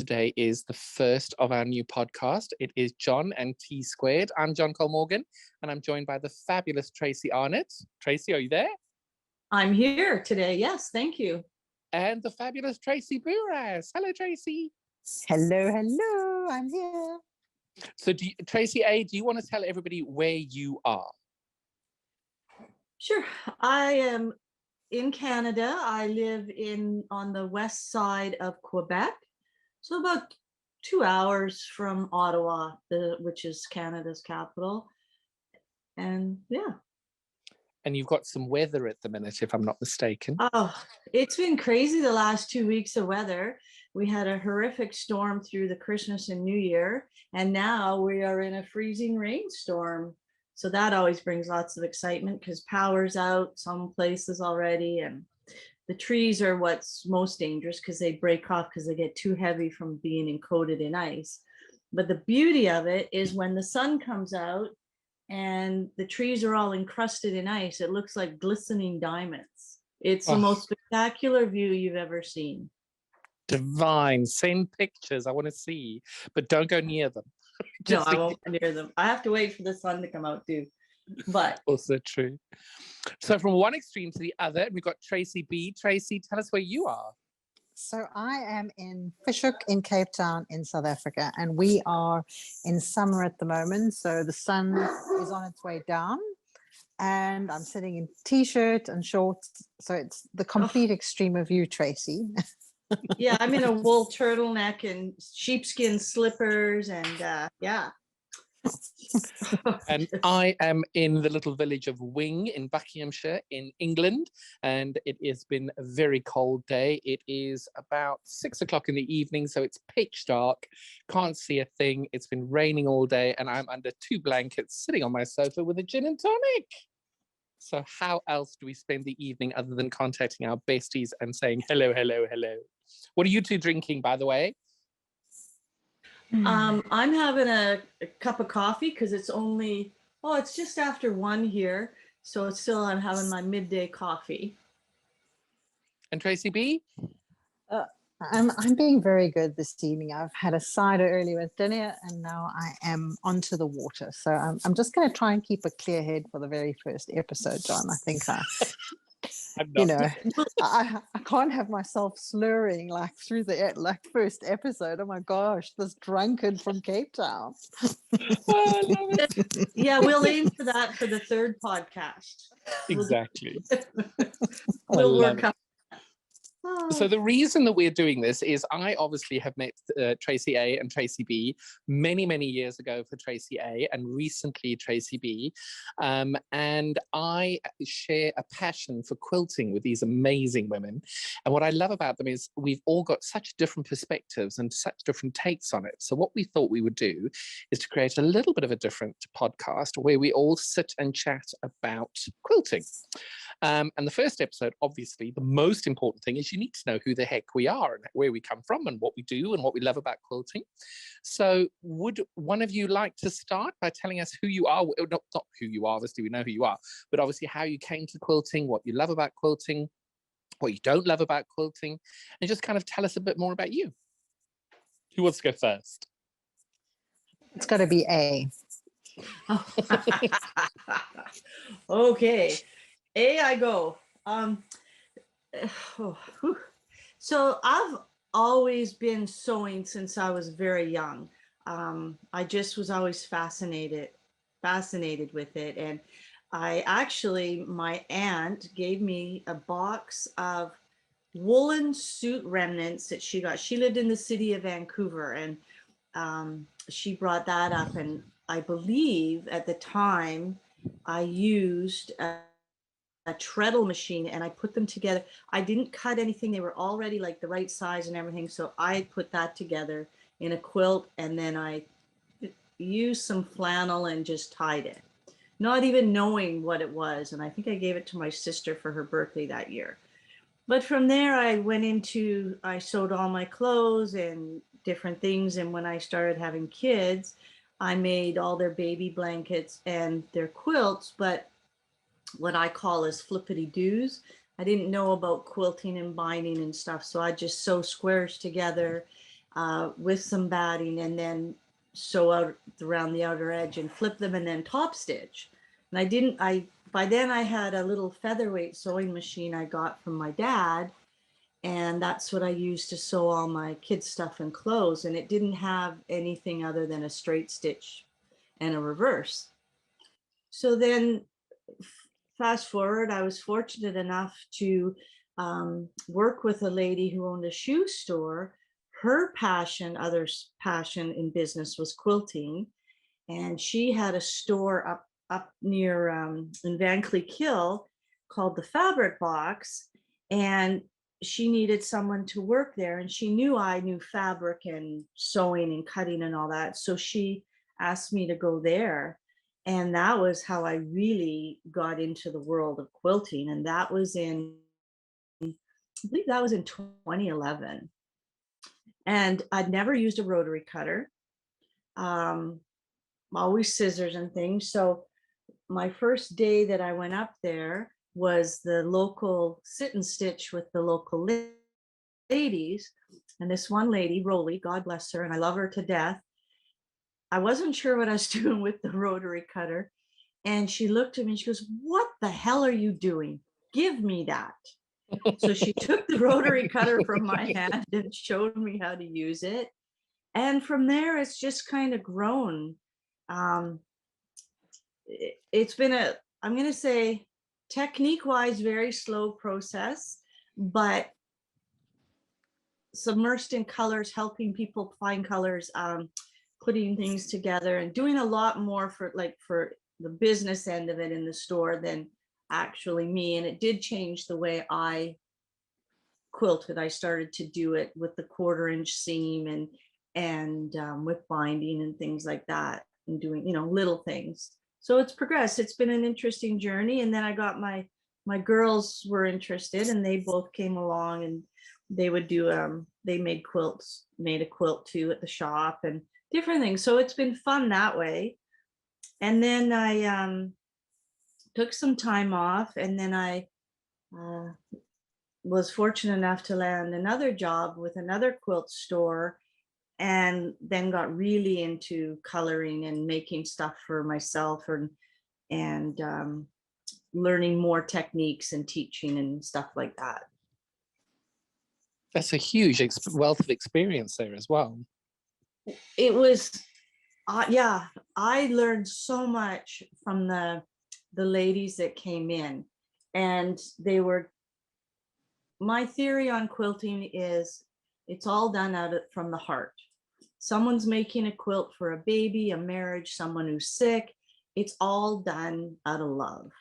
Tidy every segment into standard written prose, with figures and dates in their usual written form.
today is the first of our new podcast. It is John and T Squared. I'm John Cole Morgan, and I'm joined by the fabulous Tracy Arnet. Tracy, are you there? I'm here today. Yes, thank you. And the fabulous Tracy Bouras. Hello, Tracy. Hello, hello. I'm here. So, Tracy A., do you want to tell everybody where you are? Sure. I am in Canada. I live on the west side of Quebec, so about 2 hours from Ottawa, which is Canada's capital. And yeah. And you've got some weather at the minute, if I'm not mistaken. Oh, it's been crazy the last 2 weeks of weather. We had a horrific storm through the Christmas and New Year, and now we are in a freezing rainstorm. So that always brings lots of excitement because power's out some places already, and the trees are what's most dangerous because they break off because they get too heavy from being encoded in ice. But the beauty of it is when the sun comes out and the trees are all encrusted in ice, it looks like glistening diamonds. It's the most spectacular view you've ever seen. Divine. Send pictures. I want to see, but don't go near them. No, I won't go near them. I have to wait for the sun to come out too. But also true. So from one extreme to the other, we've got Tracy B. Tracy, tell us where you are. So I am in Fish Hoek in Cape Town in South Africa, and we are in summer at the moment. So the sun is on its way down, and I'm sitting in t-shirt and shorts. So it's the complete extreme of you, Tracy. Yeah, I'm in a wool turtleneck and sheepskin slippers, and yeah. And I am in the little village of Wing in Buckinghamshire in England, and it has been a very cold day. It is about 6 o'clock in the evening, so it's pitch dark, can't see a thing. It's been raining all day, and I'm under 2 blankets sitting on my sofa with a gin and tonic. So how else do we spend the evening other than contacting our besties and saying hello, hello, hello? What are you two drinking, by the way? I'm having a cup of coffee because it's just after 1 here. So it's still, I'm having my midday coffee. And Tracy B? I'm being very good this evening. I've had a cider earlier with dinner, and now I am onto the water. So I'm just going to try and keep a clear head for the very first episode, John. I think I can't have myself slurring like through the first episode. Oh my gosh, this drunkard from Cape Town. Oh, I love it. Yeah, we'll aim for that for the third podcast. Exactly. We'll work out. So the reason that we're doing this is I obviously have met Tracy A and Tracy B many, many years ago for Tracy A and recently Tracy B. And I share a passion for quilting with these amazing women. And what I love about them is we've all got such different perspectives and such different takes on it. So what we thought we would do is to create a little bit of a different podcast where we all sit and chat about quilting. And the first episode, obviously, the most important thing is you need to know who the heck we are and where we come from and what we do and what we love about quilting. So would one of you like to start by telling us who you are? Not who you are, obviously we know who you are, but obviously how you came to quilting, what you love about quilting, what you don't love about quilting, and just kind of tell us a bit more about you. Who wants to go first? It's got to be A. Okay. A, I go. So I've always been sewing since I was very young. I just was always fascinated with it. And my aunt gave me a box of woolen suit remnants that she got. She lived in the city of Vancouver, and she brought that up. And I believe at the time I used a treadle machine, and I put them together. I didn't cut anything. They were already like the right size and everything. So I put that together in a quilt, and then I used some flannel and just tied it, not even knowing what it was. And I think I gave it to my sister for her birthday that year. But from there, I sewed all my clothes and different things. And when I started having kids, I made all their baby blankets and their quilts, but what I call as flippity-doos. I didn't know about quilting and binding and stuff, so I just sew squares together. with some batting, and then sew out around the outer edge and flip them and then top stitch. And by then I had a little featherweight sewing machine I got from my dad, and that's what I used to sew all my kids' stuff and clothes. And it didn't have anything other than a straight stitch and a reverse. So then fast forward, I was fortunate enough to work with a lady who owned a shoe store. Her passion, others' passion in business was quilting. And she had a store up near in Van Cleek Hill called the Fabric Box. And she needed someone to work there. And she knew I knew fabric and sewing and cutting and all that. So she asked me to go there. And that was how I really got into the world of quilting. And that was I believe that was in 2011. And I'd never used a rotary cutter, always scissors and things. So my first day that I went up there was the local sit and stitch with the local ladies. And this one lady, Rolly, God bless her, and I love her to death. I wasn't sure what I was doing with the rotary cutter. And she looked at me and she goes, "What the hell are you doing? Give me that." So she took the rotary cutter from my hand and showed me how to use it. And from there, it's just kind of grown. It's been I'm going to say, technique-wise, very slow process, but submersed in colors, helping people find colors, putting things together, and doing a lot more for the business end of it in the store than actually me. And it did change the way I quilted. I started to do it with the 1/4-inch seam and with binding and things like that, and doing little things. So it's progressed. It's been an interesting journey. And then I got my girls were interested, and they both came along, and they would do they made quilts, made a quilt too at the shop and different things. So it's been fun that way. And then I took some time off, and then I was fortunate enough to land another job with another quilt store, and then got really into coloring and making stuff for myself, and learning more techniques and teaching and stuff like that. That's a huge wealth of experience there as well. It was, yeah, I learned so much from the ladies that came in, and my theory on quilting is it's all done from the heart. Someone's making a quilt for a baby, a marriage, someone who's sick. It's all done out of love.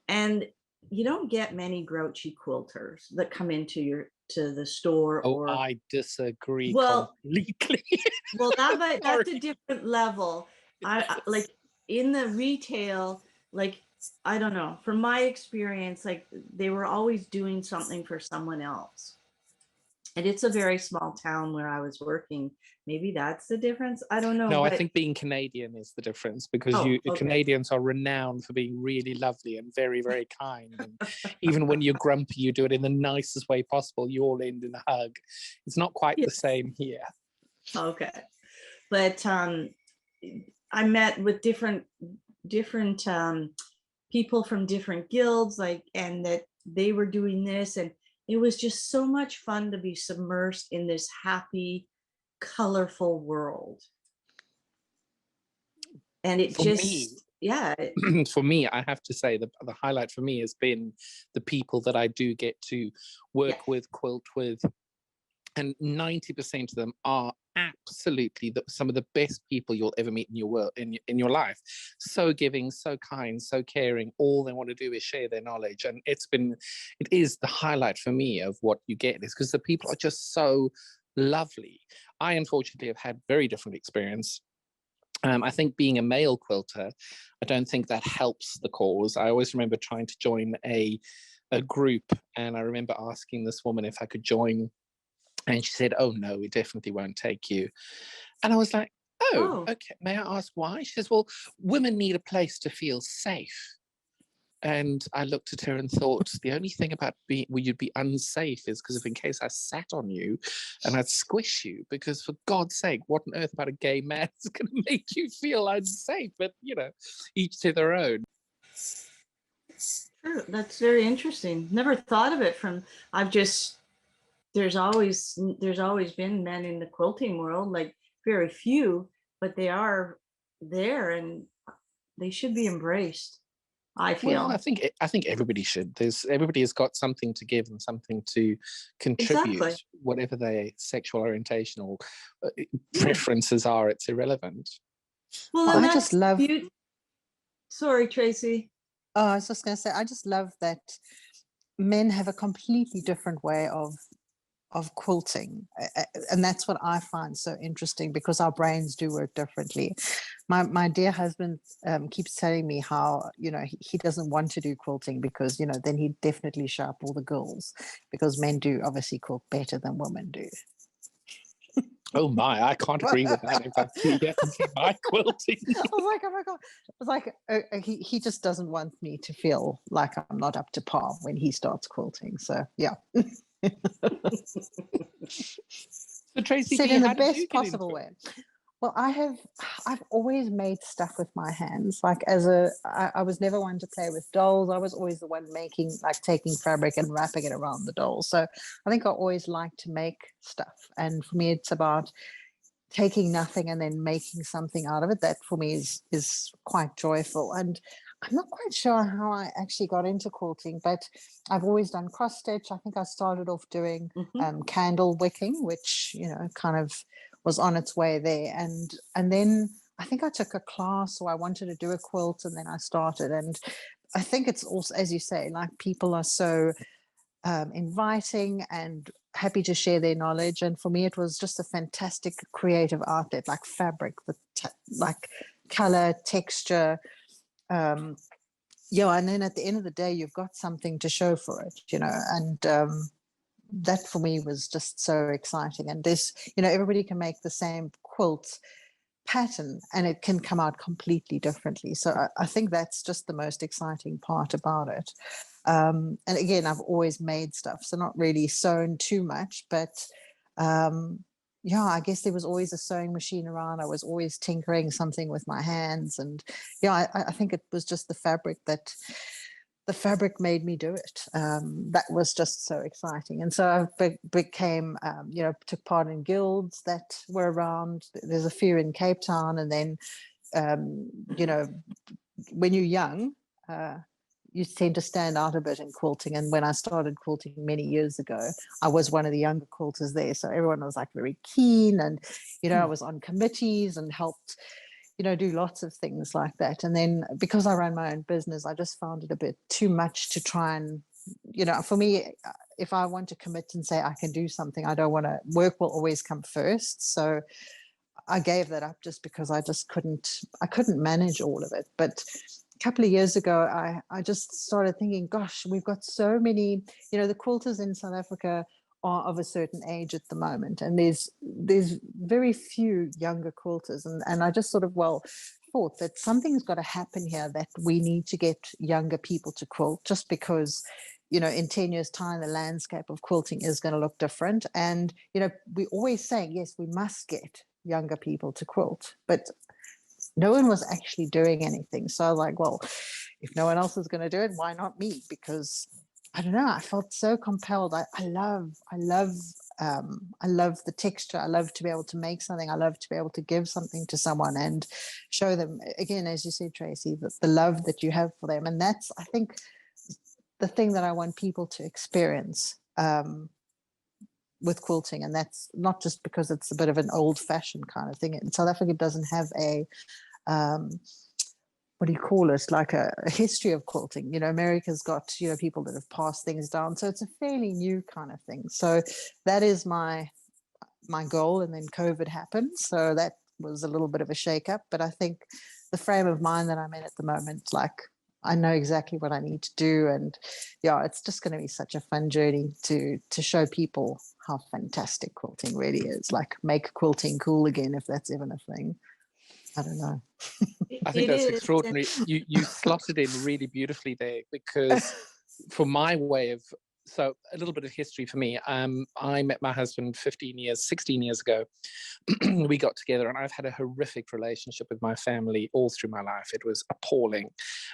And you don't get many grouchy quilters that come into the store. Oh, I disagree completely. Well, that's a different level. I like in the retail, like, I don't know, from my experience, like they were always doing something for someone else. And it's a very small town where I was working. Maybe that's the difference. I don't know. No, I think being Canadian is the difference, because Canadians are renowned for being really lovely and very, very kind. And even when you're grumpy, you do it in the nicest way possible. You all end in a hug. It's not quite the same here. Okay. But I met with different people from different guilds, and that they were doing this, and it was just so much fun to be submersed in this happy, colorful world. And it for me, I have to say the highlight for me has been the people that I do get to work with, quilt with, and 90% of them are absolutely some of the best people you'll ever meet in your world, in your life. So giving, so kind, so caring. All they want to do is share their knowledge, and it is the highlight for me of what you get, is because the people are just so lovely. I unfortunately have had very different experience. I think being a male quilter, I don't think that helps the cause. I always remember trying to join a group, and I remember asking this woman if I could join. And she said, "Oh, no, we definitely won't take you." And I was like, oh, okay, may I ask why? She says, "Well, women need a place to feel safe." And I looked at her and thought, the only thing about where you'd be unsafe is because if in case I sat on you and I'd squish you, because for God's sake, what on earth about a gay man is going to make you feel unsafe? But, you know, each to their own. True. That's very interesting. Never thought of it from, I've just, there's always been men in the quilting world, like very few, but they are there and they should be embraced, I Well, feel. I think everybody should. Everybody has got something to give and something to contribute, Exactly. whatever their sexual orientation or preferences are. It's irrelevant. Well, Well, and I that's just love, sorry, Tracy. oh, I was just going to say, I just love that men have a completely different way of quilting, and that's what I find so interesting, because our brains do work differently. My dear husband keeps telling me how, you know, he doesn't want to do quilting because, you know, then he'd definitely show up all the girls, because men do obviously quilt better than women do. Oh my, I can't agree with that. If I see my quilting. I was like, oh my God. I was like, he just doesn't want me to feel like I'm not up to par when he starts quilting. So yeah. So Tracy Said B, in the how did you best get into possible it? way. Well, I've always made stuff with my hands. Like I was never one to play with dolls. I was always the one taking fabric and wrapping it around the doll. So I think I always like to make stuff. And for me, it's about taking nothing and then making something out of it. That for me is quite joyful. And I'm not quite sure how I actually got into quilting, but I've always done cross stitch. I think I started off doing candle wicking, which, you know, kind of was on its way there. And then I think I took a class, or I wanted to do a quilt, and then I started. And I think it's also, as you say, like people are so inviting and happy to share their knowledge. And for me, it was just a fantastic creative outlet, like fabric, like color, texture. Yeah, and then at the end of the day, you've got something to show for it, you know. And that for me was just so exciting. And this, you know, everybody can make the same quilt pattern and it can come out completely differently. So I think that's just the most exciting part about it. And again, I've always made stuff, so not really sewn too much, but yeah, I guess there was always a sewing machine around. I was always tinkering something with my hands. And yeah, I think it was just the fabric made me do it. That was just so exciting. And so I became, you know, took part in guilds that were around. There's a few in Cape Town. And then, you know, when you're young, you tend to stand out a bit in quilting. And when I started quilting many years ago, I was one of the younger quilters there. So everyone was like very keen. And, you know, I was on committees and helped, you know, do lots of things like that. And then because I ran my own business, I just found it a bit too much to try and, you know, for me, if I want to commit and say I can do something, I don't want to, work will always come first. So I gave that up just because I couldn't manage all of it. But a couple of years ago, I just started thinking, gosh, we've got so many, you know, the quilters in South Africa are of a certain age at the moment, and there's very few younger quilters, and I just sort of thought that something's got to happen here, that we need to get younger people to quilt, just because, you know, in 10 years time the landscape of quilting is going to look different. And, you know, we always say, yes, we must get younger people to quilt, but no one was actually doing anything. So I was like, well, if no one else is going to do it, why not me? Because I don't know, I felt so compelled. I love the texture. I love to be able to make something. I love to be able to give something to someone and show them, again, as you said, Tracy, the love that you have for them. And that's, I think, the thing that I want people to experience with quilting. And that's not just because it's a bit of an old fashioned kind of thing. In South Africa doesn't have a what do you call it, like a history of quilting. You know, America's got, you know, people that have passed things down, so it's a fairly new kind of thing. So that is my goal. And then COVID happened, so that was a little bit of a shake-up. But I think the frame of mind that I'm in at the moment, like, I know exactly what I need to do. And yeah, it's just going to be such a fun journey to show people how fantastic quilting really is. Like, make quilting cool again, if that's even a thing. I don't know. I think It that's is. extraordinary. You slotted in really beautifully there, because for my way of, so a little bit of history for me. I met my husband 16 years ago. We got together, and I've had a horrific relationship with my family all through my life. It was appalling,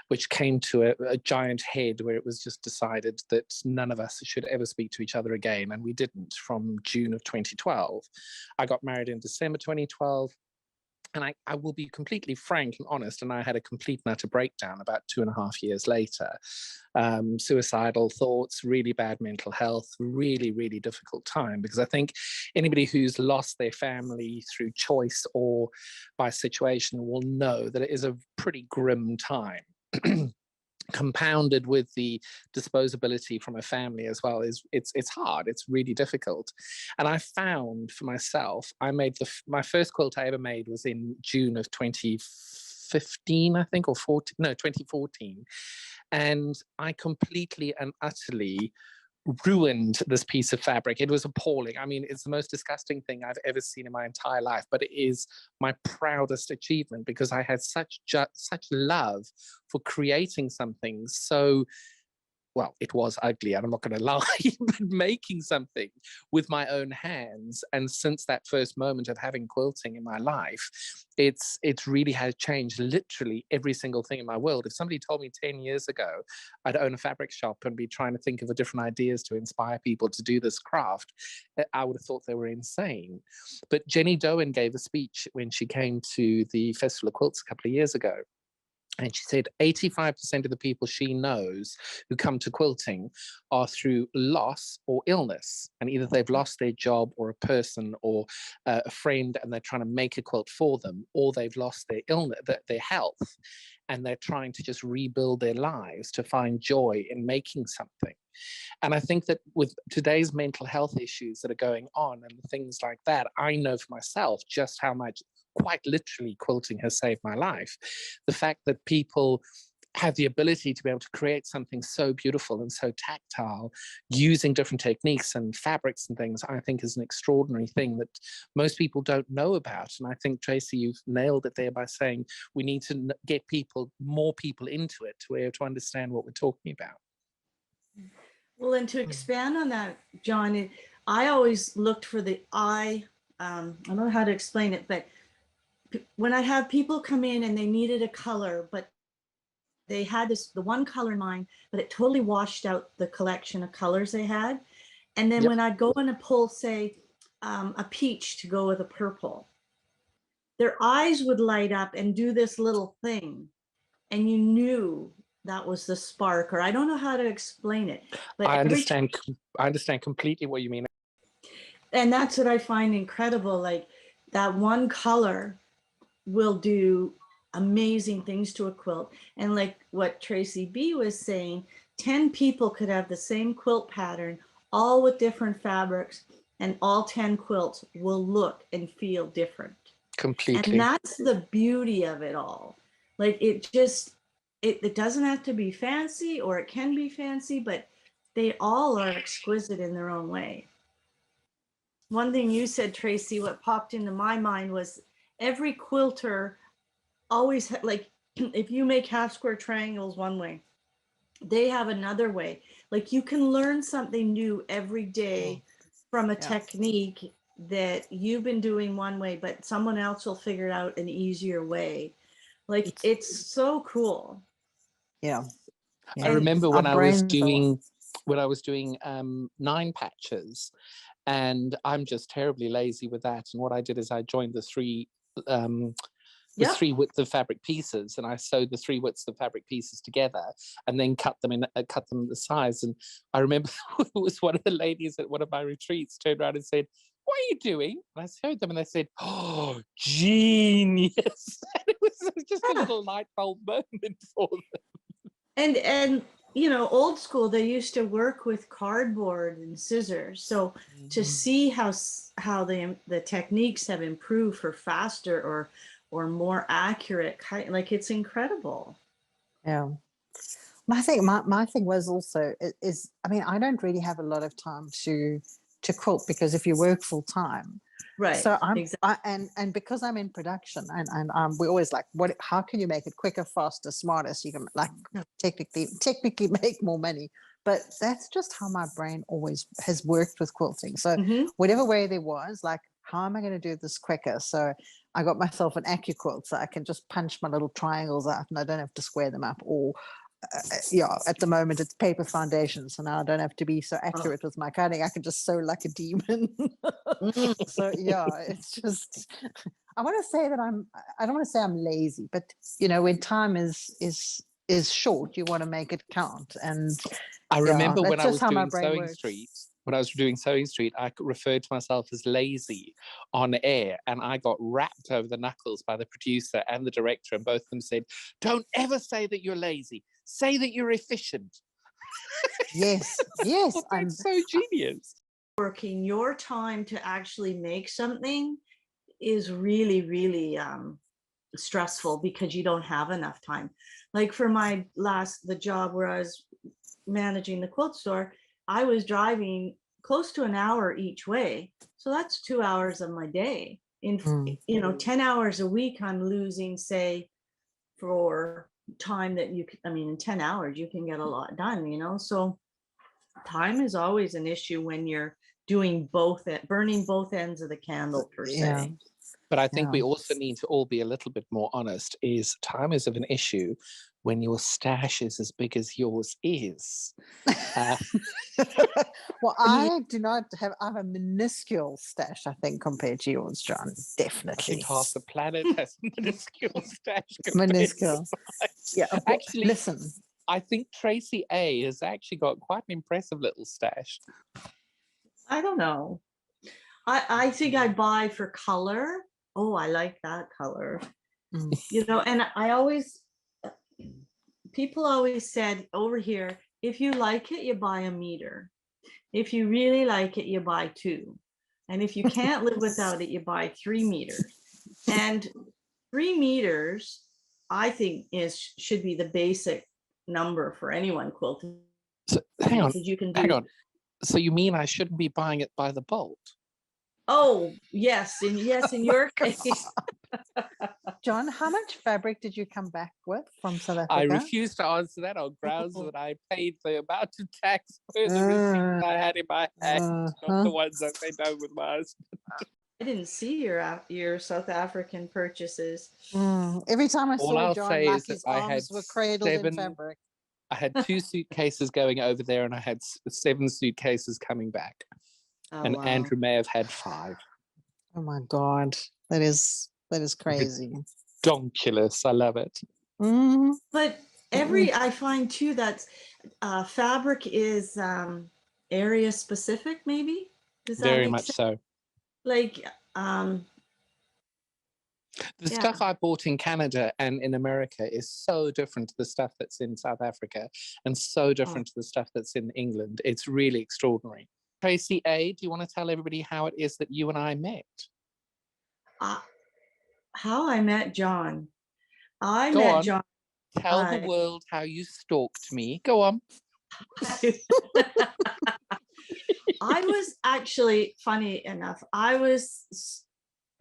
which came to a giant head where it was just decided that none of us should ever speak to each other again. And we didn't, from June of 2012. I got married in December 2012. And I will be completely frank and honest, and I had a complete and utter breakdown about 2.5 years later. Suicidal thoughts, really bad mental health, really, really difficult time, because I think anybody who's lost their family through choice or by situation will know that it is a pretty grim time. Compounded with the disposability from a family as well, is it's hard. It's really difficult. And I found for myself, I made my first quilt I ever made was in June of 2015, I think, or 2014. And I completely and utterly ruined this piece of fabric. It was appalling. I mean, it's the most disgusting thing I've ever seen in my entire life, but it is my proudest achievement, because I had such love for creating something so, well, it was ugly, and I'm not going to lie, but making something with my own hands. And since that first moment of having quilting in my life, it's really has changed literally every single thing in my world. If somebody told me 10 years ago I'd own a fabric shop and be trying to think of different ideas to inspire people to do this craft, I would have thought they were insane. But Jenny Doan gave a speech when she came to the Festival of Quilts a couple of years ago. And she said 85% of the people she knows who come to quilting are through loss or illness. And either they've lost their job, or a person, or a friend, and they're trying to make a quilt for them, or they've lost their illness, their health, and they're trying to just rebuild their lives to find joy in making something. And I think that with today's mental health issues that are going on and things like that, I know for myself just how much, quite literally, quilting has saved my life. The fact that people have the ability to be able to create something so beautiful and so tactile using different techniques and fabrics and things, I think is an extraordinary thing that most people don't know about. And I think, Tracy, you've nailed it there by saying we need to get more people into it to understand what we're talking about. Well, and to expand on that, John, I always looked for the I don't know how to explain it, but when I have people come in and they needed a color, but they had the one color in mind, but it totally washed out the collection of colors they had. And then when I'd go in and pull, say, a peach to go with a purple, their eyes would light up and do this little thing. And you knew that was the spark, or I don't know how to explain it. But I understand completely what you mean. And that's what I find incredible. Like, that one color will do amazing things to a quilt. And like what Tracy B was saying, 10 people could have the same quilt pattern, all with different fabrics, and all 10 quilts will look and feel different. Completely. And that's the beauty of it all. Like, it doesn't have to be fancy, or it can be fancy, but they all are exquisite in their own way. One thing you said, Tracy, what popped into my mind was every quilter always like, if you make half square triangles one way, they have another way. Like, you can learn something new every day from a technique that you've been doing one way, but someone else will figure out an easier way. Like, it's so cool. Yeah. I remember when I was doing 9 patches, and I'm just terribly lazy with that. And what I did is I joined the three widths of fabric pieces, and I sewed the 3 widths of fabric pieces together, and then cut them the size. And I remember it was one of the ladies at one of my retreats turned around and said, "What are you doing?" And I showed them, and they said, "Oh, genius!" And it was just a little light bulb moment for them. And you know, old school, they used to work with cardboard and scissors. So to see how the techniques have improved for faster or more accurate, like, it's incredible. Yeah. I think my thing was also is, I mean, I don't really have a lot of time to quilt, because if you work full time, Right. So exactly. and because I'm in production and we're always like, how can you make it quicker, faster, smarter, so you can like technically make more money? But that's just how my brain always has worked with quilting. So whatever way there was, like, how am I going to do this quicker? So I got myself an iQuilt, so I can just punch my little triangles out and I don't have to square them up. Or yeah, at the moment it's paper foundation, so now I don't have to be so accurate with my cutting. I can just sew like a demon. So yeah, it's just, I want to say that I don't want to say I'm lazy, but you know, when time is short, you want to make it count. And I remember when that's I just was how my doing brain Sewing works. Street, when I was doing Sewing Street, I referred to myself as lazy on air, and I got rapped over the knuckles by the producer and the director, and both of them said, "Don't ever say that you're lazy. Say that you're efficient." Yes, yes, That's so genius. Working your time to actually make something is really, really stressful because you don't have enough time. Like for the job where I was managing the quilt store, I was driving close to an hour each way. So that's 2 hours of my day. In 10 hours a week, I'm losing, say, for time that in 10 hours, you can get a lot done, So time is always an issue when you're doing burning both ends of the candle, per yeah. se. But I think Yeah. we also need to all be a little bit more honest, is time is of an issue when your stash is as big as yours is. Well, I do not have, I have a minuscule stash, I think, compared to yours, John. I Definitely. think half the planet has a minuscule stash. Minuscule. Yeah. Actually, listen. I think Tracy A has actually got quite an impressive little stash. I don't know. I think I buy for color. Oh, I like that color. And people always said over here, if you like it, you buy a meter. If you really like it, you buy 2. And if you can't live without it, you buy 3 meters. And 3 meters, I think, should be the basic number for anyone quilting. So, hang on. You can do. Hang on. So you mean I shouldn't be buying it by the bolt? Oh, yes. In your case. John, how much fabric did you come back with from South Africa? I refuse to answer that on grounds that I paid the amount of tax for the receipts I had in my hand, not the ones that they done with my husband. I didn't see your South African purchases. Every time I All saw I'll John, say like is that his I arms had were cradled in fabric. I had 2 suitcases going over there, and I had 7 suitcases coming back. Oh, and wow. Andrew may have had 5. Oh my God, that is crazy. Donkulous, I love it. But I find too that fabric is area specific, maybe. Does that Very make much sense? so. Like the stuff I bought in Canada and in America is so different to the stuff that's in South Africa, and so different to the stuff that's in England. It's really extraordinary. Tracy A, do you want to tell everybody how it is that you and I met? How I met John. John. Tell the world how you stalked me. Go on. I was actually, funny enough,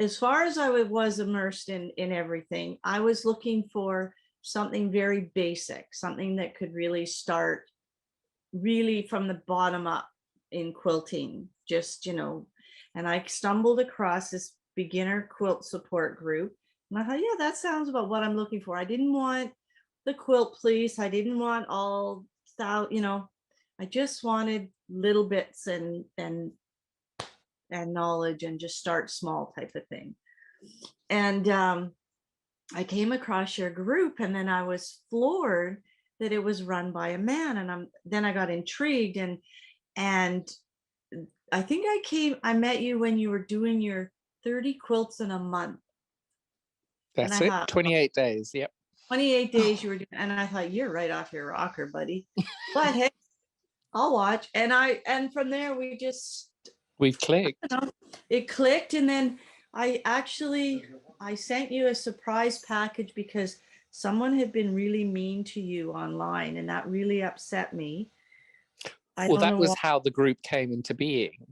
as far as I was immersed in everything, I was looking for something very basic, something that could really start really from the bottom up in quilting, just, and I stumbled across this beginner quilt support group. And I thought, yeah, that sounds about what I'm looking for. I didn't want the quilt police. I didn't want all, I just wanted little bits and knowledge and just start small type of thing. And I came across your group, and then I was floored that it was run by a man. And then I got intrigued, and I think I met you when you were doing your 30 quilts in a month. That's it. 28 days. Yep. 28 days you were doing, and I thought, you're right off your rocker, buddy. But hey, I'll watch. And from there we've clicked. It clicked, and then I sent you a surprise package because someone had been really mean to you online, and that really upset me. Well, that was how the group came into being.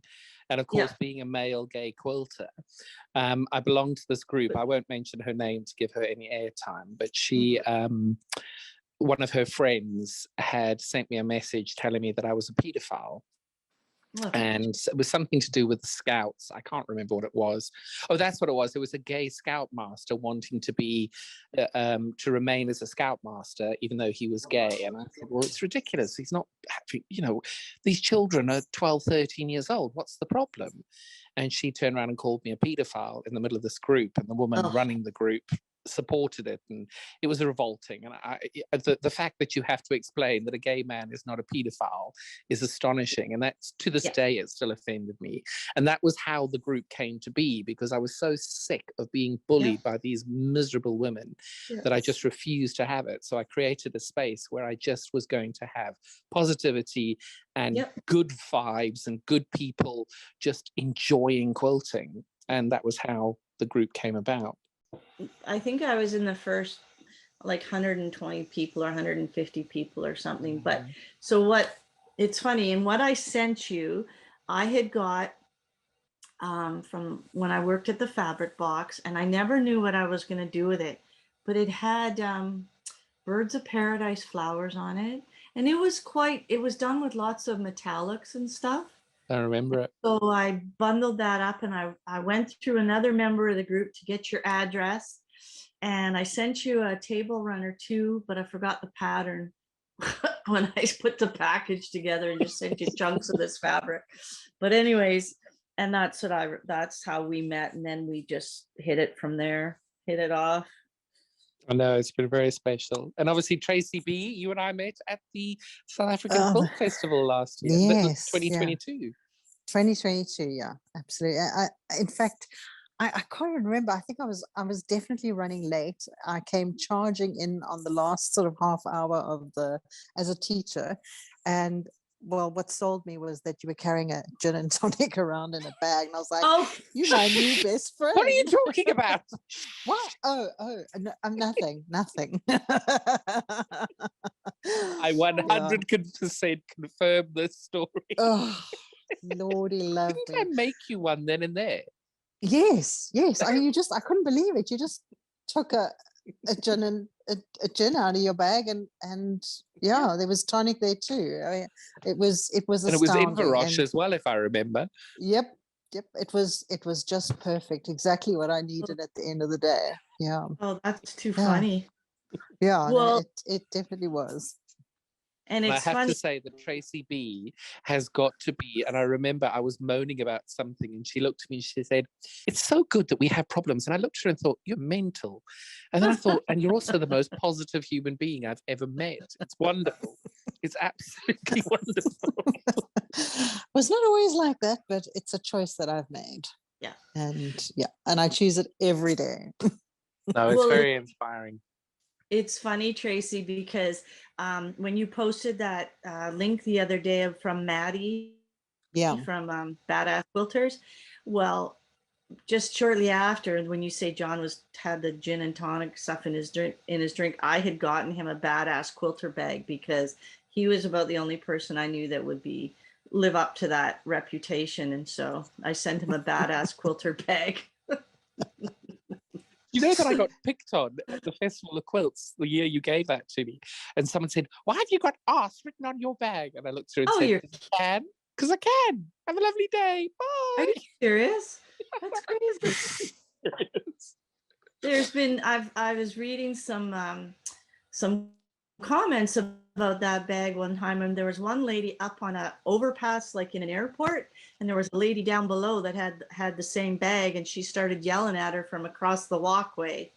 And of course, being a male gay quilter, I belong to this group. I won't mention her name to give her any airtime, but she, one of her friends had sent me a message telling me that I was a paedophile. And it was something to do with the scouts. I can't remember what it was. Oh, that's what it was. It was a gay scoutmaster wanting to be, to remain as a scoutmaster, even though he was gay. And I thought, well, it's ridiculous. He's not, these children are 12, 13 years old. What's the problem? And she turned around and called me a paedophile in the middle of this group. And the woman running the group supported it, and it was revolting. And the fact that you have to explain that a gay man is not a paedophile is astonishing, and that's, to this day, it still offended me. And that was how the group came to be, because I was so sick of being bullied by these miserable women that I just refused to have it. So I created a space where I just was going to have positivity and good vibes and good people just enjoying quilting, and that was how the group came about. I think I was in the first like 120 people or 150 people or something. But so it's funny, and what I sent you, I had got from when I worked at the fabric box, and I never knew what I was going to do with it, but it had birds of paradise flowers on it. And it was done with lots of metallics and stuff. I remember it. So I bundled that up, and I went through another member of the group to get your address. And I sent you a table runner too, but I forgot the pattern when I put the package together and just sent you chunks of this fabric. But anyways, and that's how we met. And then we just hit it from there, hit it off. I know, it's been very special. And obviously, Tracy B, you and I met at the South African Quilt Festival last year. Yes. 2022. 2022, yeah, absolutely. In fact, I can't remember. I think I was definitely running late. I came charging in on the last sort of half hour as a teacher. And well, what sold me was that you were carrying a gin and tonic around in a bag. And I was like, you're my new best friend. What are you talking about? What? Oh, no, nothing. I 100% confirm this story. Oh, Lordy love me. Didn't I make you one then and there? Yes. I mean, I couldn't believe it. You just took a gin and a gin out of your bag, and there was tonic there too. I mean, it was astounding. And it was in Bouras as well, if I remember. Yep. It was just perfect. Exactly what I needed at the end of the day. Yeah. Oh, that's too funny. Yeah. Well, it definitely was. And it's I have funny to say that Tracy B has got to be, and I remember I was moaning about something, and she looked at me and she said, "It's so good that we have problems." And I looked at her and thought, "You're mental." And then I thought, and you're also the most positive human being I've ever met. It's wonderful. It's absolutely wonderful. Well, it's not always like that, but it's a choice that I've made. Yeah. And I choose it every day. No, it's very inspiring. It's funny, Tracy, because when you posted that link the other day from Maddie from Badass Quilters, well, just shortly after, when you say John had the gin and tonic stuff in his drink, I had gotten him a Badass Quilter bag, because he was about the only person I knew that would live up to that reputation, and so I sent him a Badass Quilter bag. You know that I got picked on at the Festival of Quilts the year you gave that to me, and someone said, "Why have you got arse written on your bag?" And I looked through and said, "I can, because I can. Have a lovely day. Bye." Are you serious? That's crazy. There's been I was reading some comments about that bag one time, and there was one lady up on a overpass, like in an airport, and there was a lady down below that had the same bag, and she started yelling at her from across the walkway,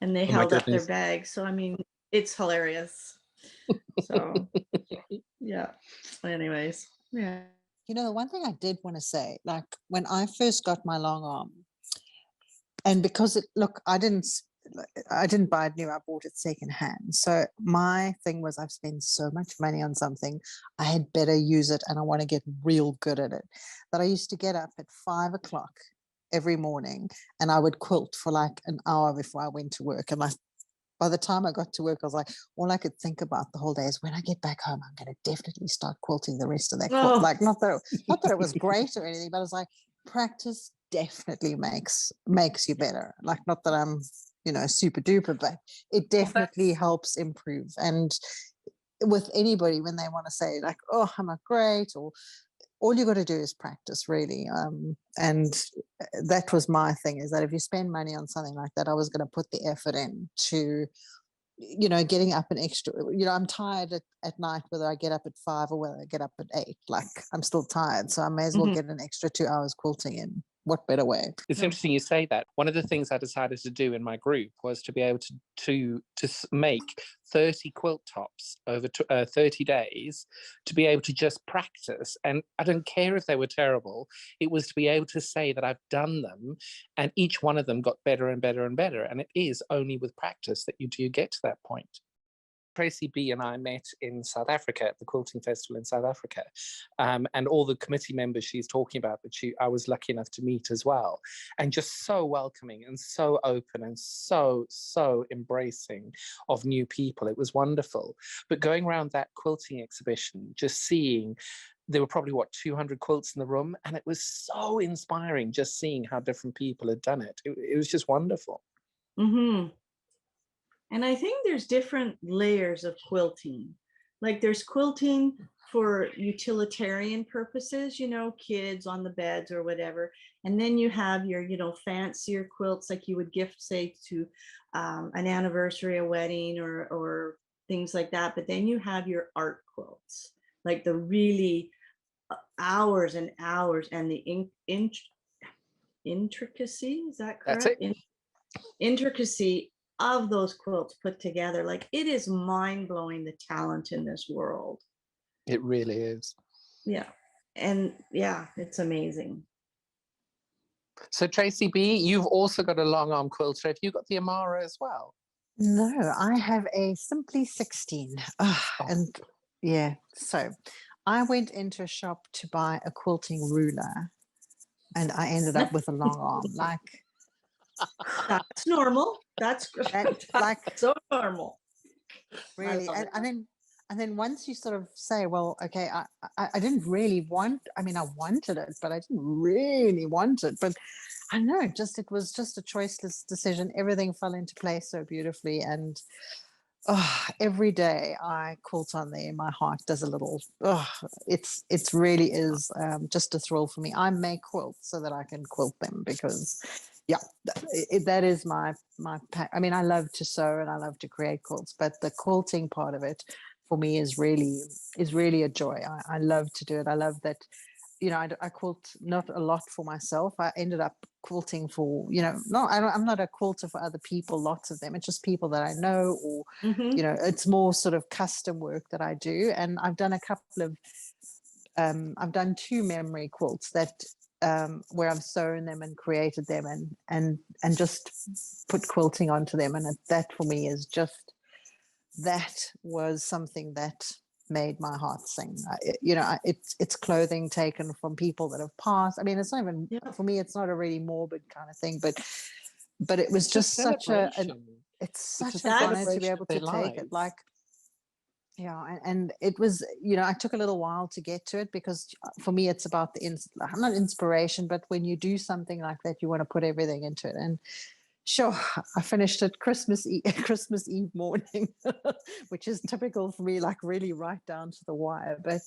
and they held up their bag. So I mean, it's hilarious. So yeah. Anyways, yeah. You know, one thing I did want to say, like when I first got my long arm, and because I didn't buy it new, I bought it secondhand. So my thing was, I've spent so much money on something, I had better use it, and I want to get real good at it. That I used to get up at 5 o'clock every morning, and I would quilt for like an hour before I went to work. And by the time I got to work, I was like, all I could think about the whole day is when I get back home, I'm going to definitely start quilting the rest of that quilt. Oh, Like, not that it was great or anything, but I was like, practice definitely makes you better. Like, not that I'm, you know, super duper, but it definitely helps improve. And with anybody, when they want to say like, oh, I'm not great, or all you got to do is practice, really. And that was my thing, is that if you spend money on something like that, I was going to put the effort in to, you know, getting up an extra, you know, I'm tired at night, whether I get up at 5 or whether I get up at 8, like I'm still tired. So I may as well get an extra 2 hours quilting in. What better way? It's interesting you say that. One of the things I decided to do in my group was to be able to make 30 quilt tops over 30 days, to be able to just practice. And I don't care if they were terrible. It was to be able to say that I've done them, and each one of them got better and better and better. And it is only with practice that you do get to that point. Tracy B and I met in South Africa at the Quilting Festival in South Africa, and all the committee members she's talking about that I was lucky enough to meet as well, and just so welcoming and so open and so embracing of new people. It was wonderful. But going around that quilting exhibition, just seeing, there were probably 200 quilts in the room, and it was so inspiring just seeing how different people had done it. It was just wonderful. Mm-hmm. And I think there's different layers of quilting. Like there's quilting for utilitarian purposes, you know, kids on the beds or whatever. And then you have your, you know, fancier quilts like you would gift, say, to an anniversary, a wedding, or things like that. But then you have your art quilts, like the really hours and hours, and the intricacy, is that correct? That's it. Intricacy of those quilts put together. Like, it is mind-blowing, the talent in this world. It really is. Yeah. And yeah, it's amazing. So Tracy B, you've also got a long arm quilter. Have you got the Amara as well? No, I have a Simply 16. And yeah, so I went into a shop to buy a quilting ruler, and I ended up with a long arm. Like, that's normal. That's like so normal. Really. And then once you sort of say, well, okay, I didn't really want, I mean, I wanted it, but I didn't really want it. But I don't know, it was just a choiceless decision. Everything fell into place so beautifully. And every day I quilt on there, my heart does a little, it's really is just a thrill for me. I make quilts so that I can quilt them, because that is my I mean, I love to sew and I love to create quilts, but the quilting part of it for me is really a joy. I love to do it. I love that, you know, I quilt not a lot for myself. I ended up quilting for, you know, I'm not a quilter for other people, lots of them. It's just people that I know, or, you know, it's more sort of custom work that I do. And I've done a couple of, I've done 2 memory quilts that, where I've sewn them and created them and just put quilting onto them. And that for me is just, that was something that made my heart sing. You know, it's clothing taken from people that have passed. I mean, it's not even, for me, it's not a really morbid kind of thing, but it was just such it's such an honor to be able to take it. Like, yeah, and it was, you know, I took a little while to get to it, because for me, it's about not inspiration, but when you do something like that, you want to put everything into it. And sure, I finished it Christmas Eve morning, which is typical for me, like really right down to the wire. But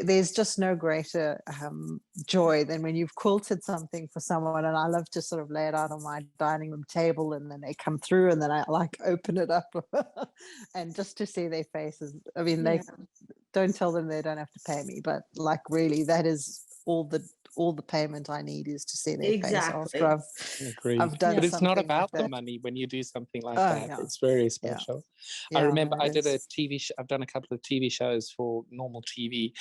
there's just no greater joy than when you've quilted something for someone. And I love to sort of lay it out on my dining room table, and then they come through, and then I like open it up and just to see their faces. I mean, they don't tell them they don't have to pay me, but like, really, that is all the payment I need, is to see their face after I've done. But it's not about like the money when you do something like that. Yeah. It's very special. I remember I did a TV show. I've done a couple of TV shows for normal TV,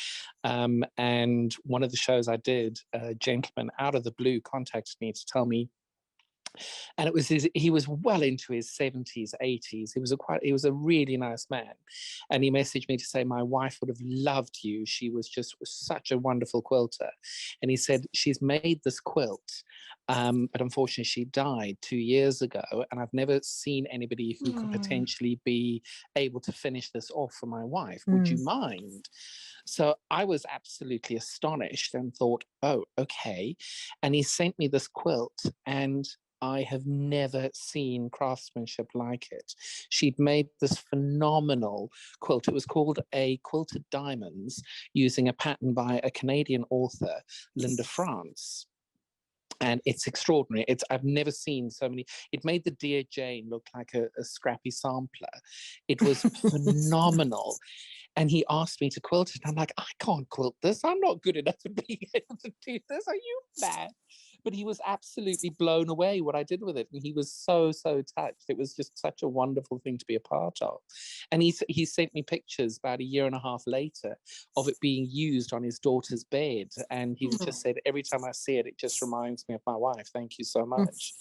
and one of the shows I did, a gentleman out of the blue contacted me to tell me And he was well into his 70s, 80s. He was a really nice man. And he messaged me to say, my wife would have loved you. She was just such a wonderful quilter. And he said, she's made this quilt, but unfortunately she died 2 years ago. And I've never seen anybody who could potentially be able to finish this off for my wife. Would you mind? So I was absolutely astonished and thought, oh, okay. And he sent me this quilt, and I have never seen craftsmanship like it. She'd made this phenomenal quilt. It was called a Quilted Diamonds, using a pattern by a Canadian author, Linda France. And it's extraordinary. I've never seen so many. It made the Dear Jane look like a scrappy sampler. It was phenomenal. And he asked me to quilt it. I'm like, I can't quilt this. I'm not good enough at being able to do this. Are you mad? But he was absolutely blown away what I did with it. And he was so, so touched. It was just such a wonderful thing to be a part of. And he sent me pictures about a year and a half later of it being used on his daughter's bed. And he just said, every time I see it, it just reminds me of my wife. Thank you so much.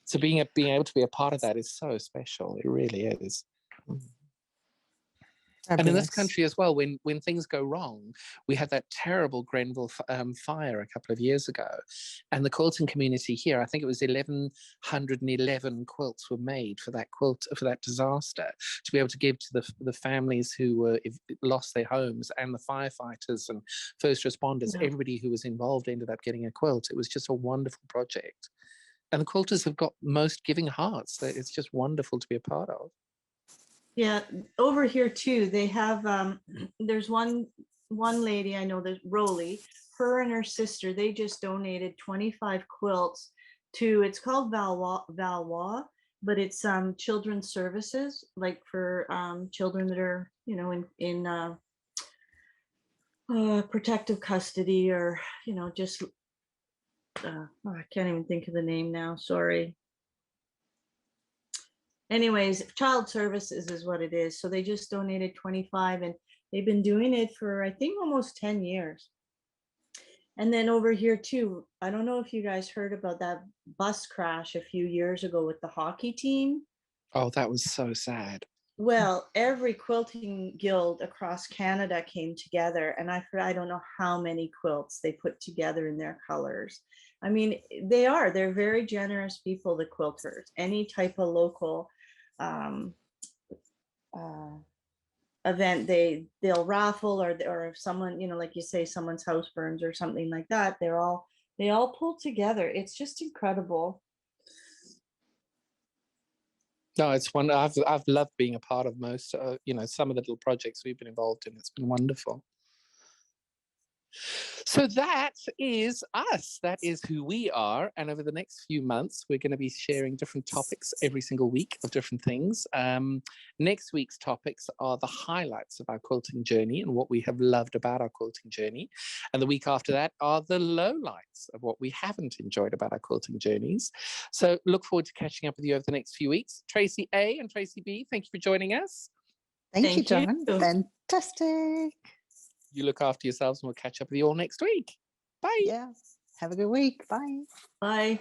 So being able to be a part of that is so special. It really is. And in this country as well, when things go wrong, we had that terrible Grenville fire a couple of years ago. And the quilting community here, I think it was 1,111 quilts were made for that disaster, to be able to give to the families who lost their homes, and the firefighters and first responders. Everybody who was involved ended up getting a quilt. It was just a wonderful project. And the quilters have got most giving hearts. It's just wonderful to be a part of. Yeah, over here too, they have, there's one lady I know, that Rolly, her and her sister, they just donated 25 quilts to, it's called Valois, but it's children's services, like for children that are, in protective custody, or, just, I can't even think of the name now, sorry. Anyways, child services is what it is. So they just donated 25, and they've been doing it for, I think, almost 10 years. And then over here too, I don't know if you guys heard about that bus crash a few years ago with the hockey team. Oh, that was so sad. Well, every quilting guild across Canada came together, and I don't know how many quilts they put together in their colors. I mean, they're very generous people, the quilters. Any type of local event, they'll raffle, or if someone, like you say, someone's house burns or something like that, they all pull together. It's just incredible. No, it's one. I've loved being a part of most, some of the little projects we've been involved in. It's been wonderful. So that is us. That is who we are. And over the next few months, we're going to be sharing different topics every single week of different things. Next week's topics are the highlights of our quilting journey and what we have loved about our quilting journey. And the week after that are the lowlights of what we haven't enjoyed about our quilting journeys. So look forward to catching up with you over the next few weeks. Tracy A and Tracy B, thank you for joining us. Thank you, John. Fantastic. You look after yourselves, and we'll catch up with you all next week. Bye. Yeah. Have a good week. Bye. Bye.